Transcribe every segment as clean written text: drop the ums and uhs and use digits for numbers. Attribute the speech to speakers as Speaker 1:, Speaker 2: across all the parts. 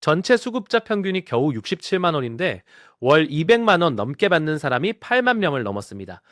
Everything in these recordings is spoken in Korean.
Speaker 1: 전체 수급자 평균이 겨우 67만 원인데 월 200만 원 넘게 받는 사람이 8만 명을 넘었습니다.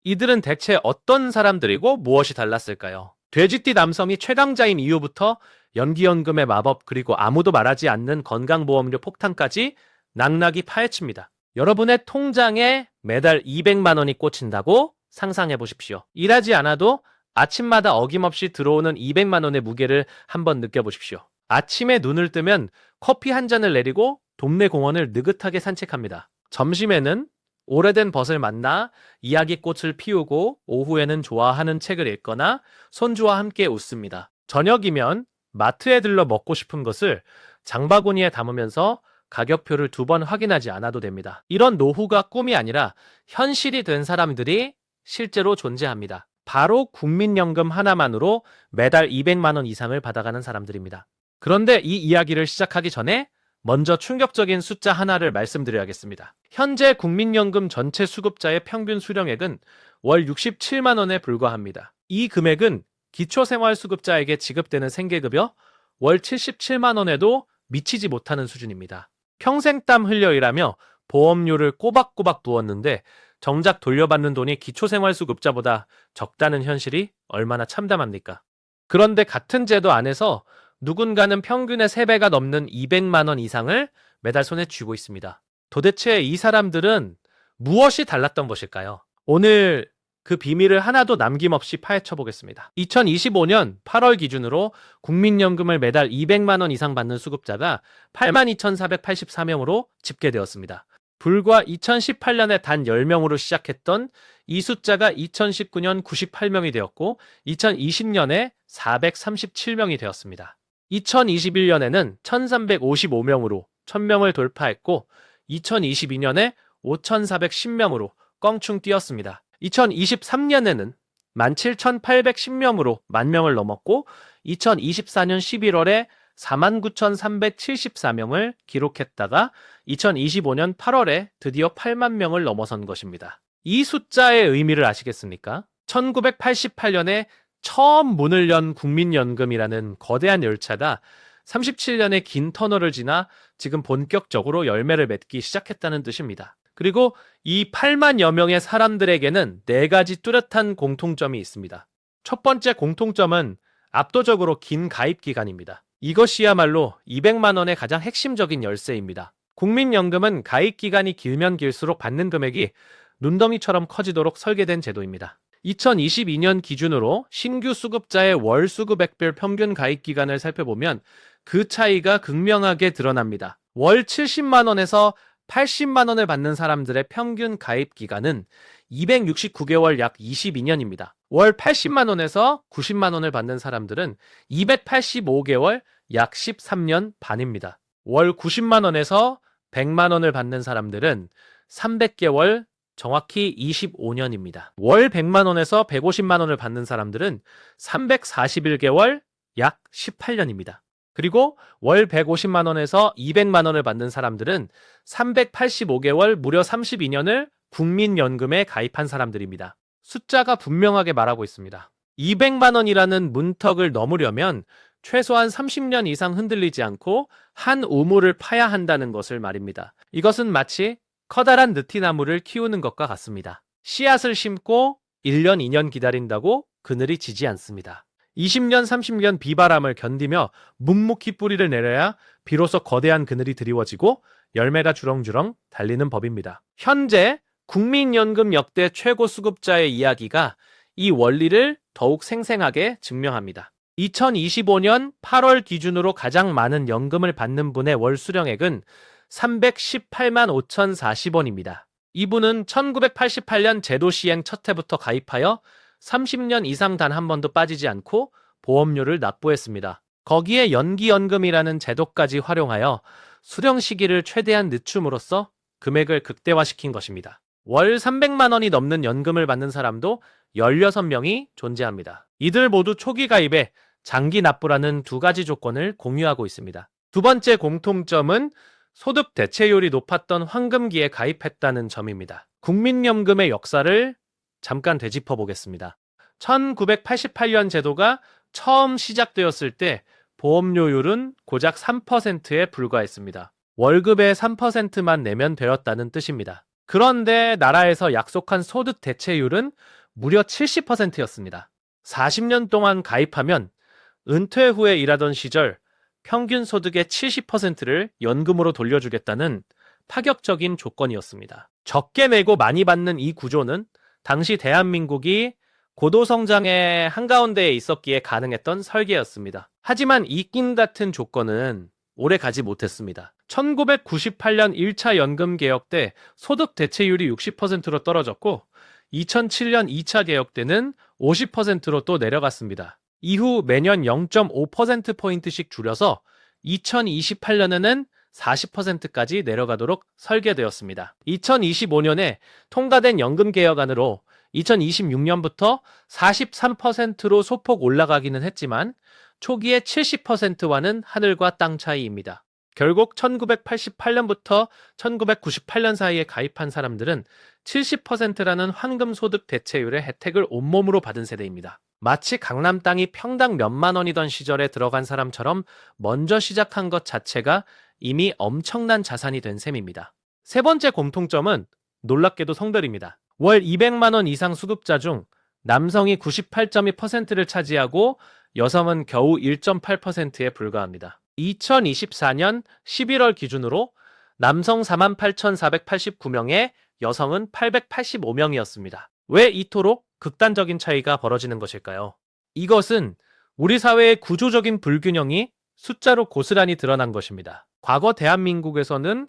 Speaker 1: 이들은 대체 어떤 사람들이고 무엇이 달랐을까요? 돼지띠 남성이 최강자인 이후부터 연기연금의 마법 그리고 아무도 말하지 않는 건강보험료 폭탄까지 낙낙이 파헤칩니다. 여러분의 통장에 매달 200만 원이 꽂힌다고 상상해 보십시오. 일하지 않아도 아침마다 어김없이 들어오는 200만 원의 무게를 한번 느껴보십시오. 아침에 눈을 뜨면 커피 한 잔을 내리고 동네 공원을 느긋하게 산책합니다. 점심에는 오래된 벗을 만나 이야기꽃을 피우고 오후에는 좋아하는 책을 읽거나 손주와 함께 웃습니다. 저녁이면 마트에 들러 먹고 싶은 것을 장바구니에 담으면서 가격표를 2번 확인하지 않아도 됩니다. 이런 노후가 꿈이 아니라 현실이 된 사람들이 실제로 존재합니다. 바로 국민연금 하나만으로 매달 200만 원 이상을 받아가는 사람들입니다. 그런데 이 이야기를 시작하기 전에 먼저 충격적인 숫자 하나를 말씀드려야겠습니다. 현재 국민연금 전체 수급자의 평균 수령액은 월 67만 원에 불과합니다. 이 금액은 기초생활수급자에게 지급되는 생계급여 월 77만 원에도 미치지 못하는 수준입니다. 평생 땀 흘려 일하며 보험료를 꼬박꼬박 부었는데 정작 돌려받는 돈이 기초생활수급자보다 적다는 현실이 얼마나 참담합니까? 그런데 같은 제도 안에서 누군가는 평균의 3배가 넘는 200만 원 이상을 매달 손에 쥐고 있습니다. 도대체 이 사람들은 무엇이 달랐던 것일까요? 오늘 그 비밀을 하나도 남김없이 파헤쳐 보겠습니다. 2025년 8월 기준으로 국민연금을 매달 200만 원 이상 받는 수급자가 82,484명으로 집계되었습니다. 불과 2018년에 단 10명으로 시작했던 이 숫자가 2019년 98명이 되었고 2020년에 437명이 되었습니다. 2021년에는 1355명으로 1000명을 돌파했고 2022년에 5410명으로 껑충 뛰었습니다. 2023년에는 17,810명으로 만명을 넘었고 2024년 11월에 49,374명을 기록했다가 2025년 8월에 드디어 8만 명을 넘어선 것입니다. 이 숫자의 의미를 아시겠습니까? 1988년에 처음 문을 연 국민연금이라는 거대한 열차가 37년의 긴 터널을 지나 지금 본격적으로 열매를 맺기 시작했다는 뜻입니다. 그리고 이 8만여 명의 사람들에게는 4가지 뚜렷한 공통점이 있습니다. 첫 번째 공통점은 압도적으로 긴 가입 기간입니다. 이것이야말로 200만 원의 가장 핵심적인 열쇠입니다. 국민연금은 가입 기간이 길면 길수록 받는 금액이 눈덩이처럼 커지도록 설계된 제도입니다. 2022년 기준으로 신규 수급자의 월 수급액별 평균 가입 기간을 살펴보면 그 차이가 극명하게 드러납니다. 월 70만 원에서 80만 원을 받는 사람들의 평균 가입 기간은 269개월 약 22년입니다. 월 80만 원에서 90만 원을 받는 사람들은 285개월 약 13년 반입니다. 월 90만 원에서 100만 원을 받는 사람들은 300개월 정확히 25년입니다. 월 100만 원에서 150만 원을 받는 사람들은 341개월 약 18년입니다. 그리고 월 150만 원에서 200만 원을 받는 사람들은 385개월 무려 32년을 국민연금에 가입한 사람들입니다. 숫자가 분명하게 말하고 있습니다. 200만 원이라는 문턱을 넘으려면 최소한 30년 이상 흔들리지 않고 한 우물을 파야 한다는 것을 말입니다. 이것은 마치 커다란 느티나무를 키우는 것과 같습니다. 씨앗을 심고 1년, 2년 기다린다고 그늘이 지지 않습니다. 20년, 30년 비바람을 견디며 묵묵히 뿌리를 내려야 비로소 거대한 그늘이 드리워지고 열매가 주렁주렁 달리는 법입니다. 현재 국민연금 역대 최고 수급자의 이야기가 이 원리를 더욱 생생하게 증명합니다. 2025년 8월 기준으로 가장 많은 연금을 받는 분의 월 수령액은 318만 5,040원입니다. 이분은 1988년 제도 시행 첫 해부터 가입하여 30년 이상 단 한 번도 빠지지 않고 보험료를 납부했습니다. 거기에 연기연금이라는 제도까지 활용하여 수령 시기를 최대한 늦춤으로써 금액을 극대화시킨 것입니다. 월 300만 원이 넘는 연금을 받는 사람도 16명이 존재합니다. 이들 모두 초기 가입에 장기 납부라는 2가지 조건을 공유하고 있습니다. 두 번째 공통점은 소득 대체율이 높았던 황금기에 가입했다는 점입니다. 국민연금의 역사를 잠깐 되짚어 보겠습니다. 1988년 제도가 처음 시작되었을 때 보험료율은 고작 3%에 불과했습니다. 월급의 3%만 내면 되었다는 뜻입니다. 그런데 나라에서 약속한 소득 대체율은 무려 70%였습니다. 40년 동안 가입하면 은퇴 후에 일하던 시절 평균 소득의 70%를 연금으로 돌려주겠다는 파격적인 조건이었습니다. 적게 내고 많이 받는 이 구조는 당시 대한민국이 고도성장의 한가운데에 있었기에 가능했던 설계였습니다. 하지만 이 낀 같은 조건은 오래 가지 못했습니다. 1998년 1차 연금 개혁 때 소득 대체율이 60%로 떨어졌고 2007년 2차 개혁 때는 50%로 또 내려갔습니다. 이후 매년 0.5%포인트씩 줄여서 2028년에는 40%까지 내려가도록 설계되었습니다. 2025년에 통과된 연금 개혁안으로 2026년부터 43%로 소폭 올라가기는 했지만 초기의 70%와는 하늘과 땅 차이입니다. 결국 1988년부터 1998년 사이에 가입한 사람들은 70%라는 황금소득 대체율의 혜택을 온몸으로 받은 세대입니다. 마치 강남 땅이 평당 몇만 원이던 시절에 들어간 사람처럼 먼저 시작한 것 자체가 이미 엄청난 자산이 된 셈입니다. 세 번째 공통점은 놀랍게도 성별입니다. 월 200만 원 이상 수급자 중 남성이 98.2%를 차지하고 여성은 겨우 1.8%에 불과합니다. 2024년 11월 기준으로 남성 48,489명에 여성은 885명이었습니다. 왜 이토록 극단적인 차이가 벌어지는 것일까요? 이것은 우리 사회의 구조적인 불균형이 숫자로 고스란히 드러난 것입니다. 과거 대한민국에서는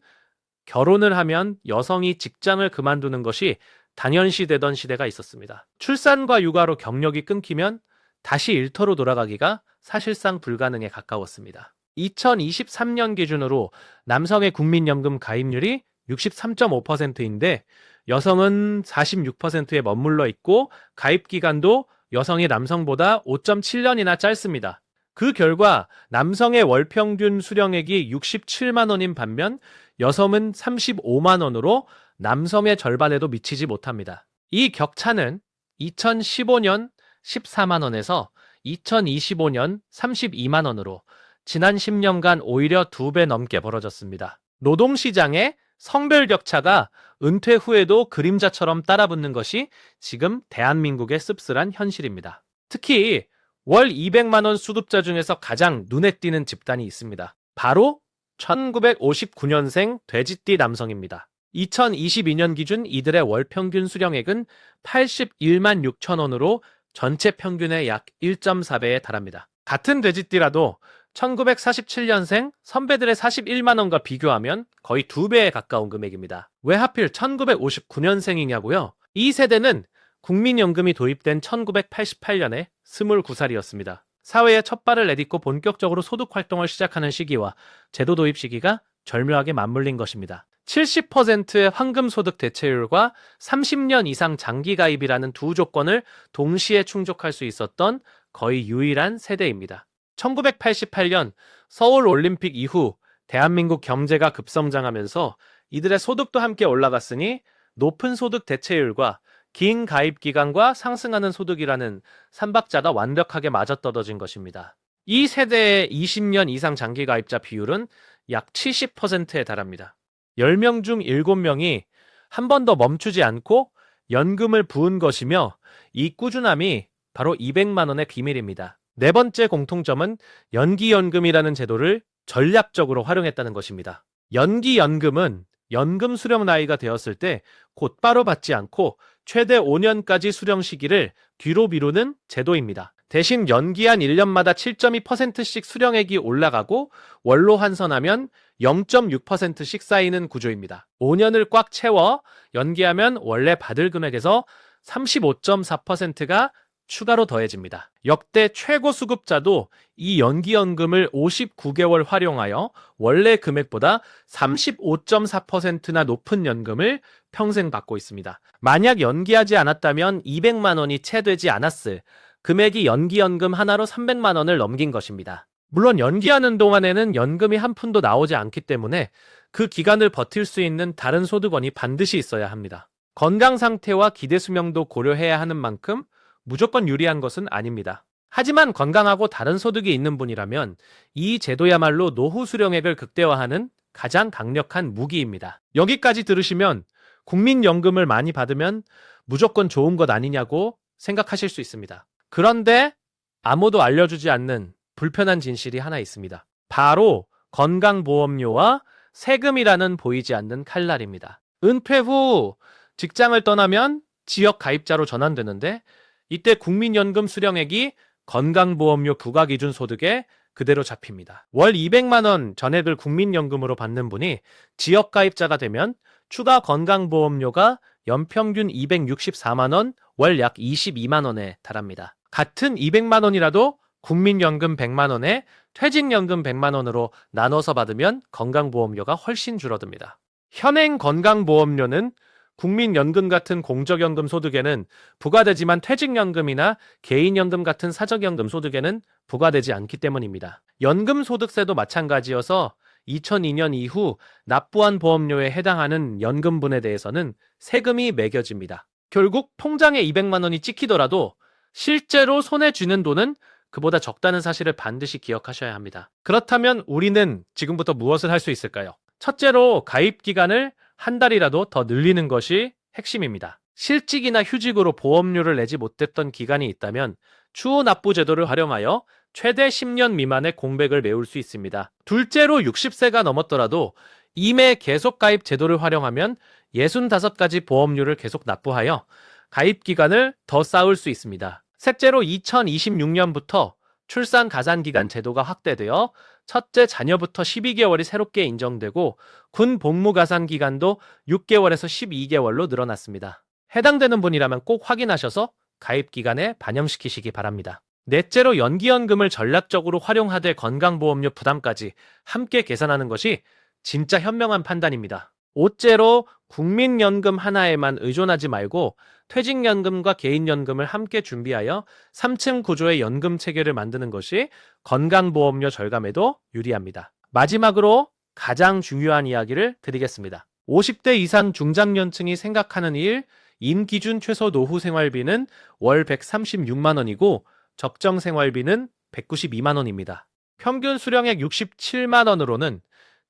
Speaker 1: 결혼을 하면 여성이 직장을 그만두는 것이 당연시되던 시대가 있었습니다. 출산과 육아로 경력이 끊기면 다시 일터로 돌아가기가 사실상 불가능에 가까웠습니다. 2023년 기준으로 남성의 국민연금 가입률이 63.5%인데 여성은 46%에 머물러 있고 가입 기간도 여성이 남성보다 5.7년이나 짧습니다. 그 결과 남성의 월 평균 수령액이 67만 원인 반면 여성은 35만 원으로 남성의 절반에도 미치지 못합니다. 이 격차는 2015년 14만 원에서 2025년 32만 원으로 지난 10년간 오히려 2배 넘게 벌어졌습니다. 노동시장의 성별 격차가 은퇴 후에도 그림자처럼 따라붙는 것이 지금 대한민국의 씁쓸한 현실입니다. 특히 월 200만 원 수급자 중에서 가장 눈에 띄는 집단이 있습니다. 바로 1959년생 돼지띠 남성입니다. 2022년 기준 이들의 월 평균 수령액은 81만 6천 원으로 전체 평균의 약 1.4배에 달합니다. 같은 돼지띠라도 1947년생 선배들의 41만 원과 비교하면 거의 2배에 가까운 금액입니다. 왜 하필 1959년생이냐고요? 이 세대는 국민연금이 도입된 1988년에 29살이었습니다. 사회에 첫 발을 내딛고 본격적으로 소득활동을 시작하는 시기와 제도 도입 시기가 절묘하게 맞물린 것입니다. 70%의 황금소득 대체율과 30년 이상 장기가입이라는 두 조건을 동시에 충족할 수 있었던 거의 유일한 세대입니다. 1988년 서울올림픽 이후 대한민국 경제가 급성장하면서 이들의 소득도 함께 올라갔으니 높은 소득 대체율과 긴 가입 기간과 상승하는 소득이라는 삼박자가 완벽하게 맞아떨어진 것입니다. 이 세대의 20년 이상 장기 가입자 비율은 약 70%에 달합니다. 10명 중 7명이 한 번도 멈추지 않고 연금을 부은 것이며 이 꾸준함이 바로 200만 원의 비밀입니다. 네 번째 공통점은 연기연금이라는 제도를 전략적으로 활용했다는 것입니다. 연기연금은 연금 수령 나이가 되었을 때 곧바로 받지 않고 최대 5년까지 수령 시기를 뒤로 미루는 제도입니다. 대신 연기한 1년마다 7.2%씩 수령액이 올라가고 월로 환산하면 0.6%씩 쌓이는 구조입니다. 5년을 꽉 채워 연기하면 원래 받을 금액에서 35.4%가 추가로 더해집니다. 역대 최고 수급자도 이 연기연금을 59개월 활용하여 원래 금액보다 35.4%나 높은 연금을 평생 받고 있습니다. 만약 연기하지 않았다면 200만 원이 채 되지 않았을 금액이 연기연금 하나로 300만 원을 넘긴 것입니다. 물론 연기하는 동안에는 연금이 한 푼도 나오지 않기 때문에 그 기간을 버틸 수 있는 다른 소득원이 반드시 있어야 합니다. 건강 상태와 기대 수명도 고려해야 하는 만큼 무조건 유리한 것은 아닙니다. 하지만 건강하고 다른 소득이 있는 분이라면 이 제도야말로 노후 수령액을 극대화하는 가장 강력한 무기입니다. 여기까지 들으시면 국민연금을 많이 받으면 무조건 좋은 것 아니냐고 생각하실 수 있습니다. 그런데 아무도 알려주지 않는 불편한 진실이 하나 있습니다. 바로 건강보험료와 세금이라는 보이지 않는 칼날입니다. 은퇴 후 직장을 떠나면 지역 가입자로 전환되는데 이때 국민연금 수령액이 건강보험료 부과기준 소득에 그대로 잡힙니다. 월 200만 원 전액을 국민연금으로 받는 분이 지역 가입자가 되면 추가 건강보험료가 연평균 264만 원, 월 약 22만 원에 달합니다. 같은 200만 원이라도 국민연금 100만 원에 퇴직연금 100만 원으로 나눠서 받으면 건강보험료가 훨씬 줄어듭니다. 현행 건강보험료는 국민연금 같은 공적연금 소득에는 부과되지만 퇴직연금이나 개인연금 같은 사적연금 소득에는 부과되지 않기 때문입니다. 연금소득세도 마찬가지여서 2002년 이후 납부한 보험료에 해당하는 연금분에 대해서는 세금이 매겨집니다. 결국 통장에 200만 원이 찍히더라도 실제로 손에 쥐는 돈은 그보다 적다는 사실을 반드시 기억하셔야 합니다. 그렇다면 우리는 지금부터 무엇을 할 수 있을까요? 첫째로 가입 기간을 한 달이라도 더 늘리는 것이 핵심입니다. 실직이나 휴직으로 보험료를 내지 못했던 기간이 있다면 추후 납부 제도를 활용하여 최대 10년 미만의 공백을 메울 수 있습니다. 둘째로 60세가 넘었더라도 임해 계속 가입 제도를 활용하면 65가지 보험료를 계속 납부하여 가입 기간을 더 쌓을 수 있습니다. 셋째로 2026년부터 출산 가산기간 제도가 확대되어 첫째 자녀부터 12개월이 새롭게 인정되고 군 복무 가산 기간도 6개월에서 12개월로 늘어났습니다. 해당되는 분이라면 꼭 확인하셔서 가입 기간에 반영시키시기 바랍니다. 넷째로 연기연금을 전략적으로 활용하되 건강보험료 부담까지 함께 계산하는 것이 진짜 현명한 판단입니다. 오째로 국민연금 하나에만 의존하지 말고 퇴직연금과 개인연금을 함께 준비하여 3층 구조의 연금 체계를 만드는 것이 건강보험료 절감에도 유리합니다. 마지막으로 가장 중요한 이야기를 드리겠습니다. 50대 이상 중장년층이 생각하는 일, 인기준 최소 노후 생활비는 월 136만 원이고 적정 생활비는 192만 원입니다. 평균 수령액 67만 원으로는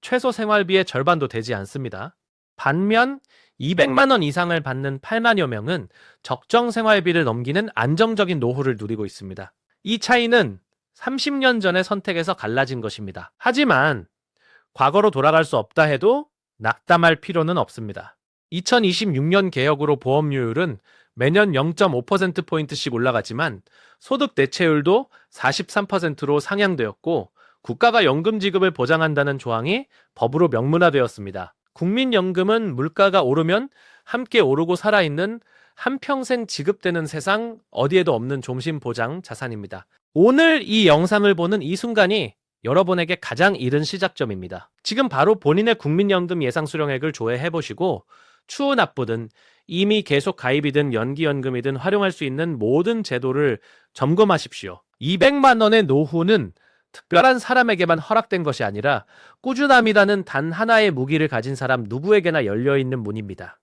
Speaker 1: 최소 생활비의 절반도 되지 않습니다. 반면 200만 원 이상을 받는 8만여 명은 적정 생활비를 넘기는 안정적인 노후를 누리고 있습니다. 이 차이는 30년 전의 선택에서 갈라진 것입니다. 하지만 과거로 돌아갈 수 없다 해도 낙담할 필요는 없습니다. 2026년 개혁으로 보험료율은 매년 0.5%포인트씩 올라가지만 소득 대체율도 43%로 상향되었고 국가가 연금 지급을 보장한다는 조항이 법으로 명문화되었습니다. 국민연금은 물가가 오르면 함께 오르고 살아있는 한평생 지급되는 세상 어디에도 없는 종신보장 자산입니다. 오늘 이 영상을 보는 이 순간이 여러분에게 가장 이른 시작점입니다. 지금 바로 본인의 국민연금 예상수령액을 조회해보시고 추후 납부든 이미 계속 가입이든 연기연금이든 활용할 수 있는 모든 제도를 점검하십시오. 200만 원의 노후는 특별한 사람에게만 허락된 것이 아니라 꾸준함이라는 단 하나의 무기를 가진 사람 누구에게나 열려있는 문입니다.